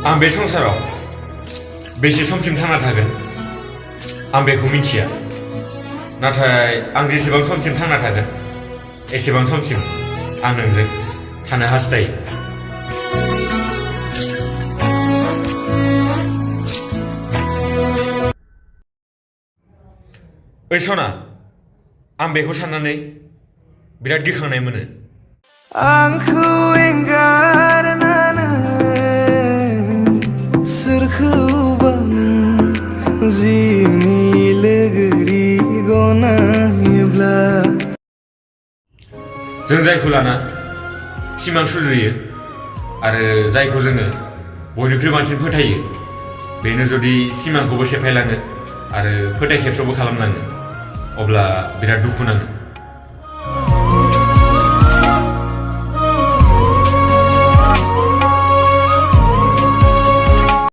आं बे संसाराव बेसे समसिम थांना थागोन आं बेखौ मिथिया नाथाय आं जेसेबां समसिम थांना थागोन एसेबां समसिम आं नोंजों थानो हास्थायो ओइ सना आं बेखौ साननानै बिराद गिखांनाय मोनो आंखौ एंगारनानै सोरखौबा नों जिउनि लोगोरि गनायोब्ला जों जायखौ लाना सिमां सुजुयो आरो जायखौ जोङो बयनिख्रुइ बांसिन फोथायो बेनो जुदि सिमांखौबो सेफायलाङो आरो फोथाय खेबस'बो खालामलाङो अब्ला बिराद दुखु नाङो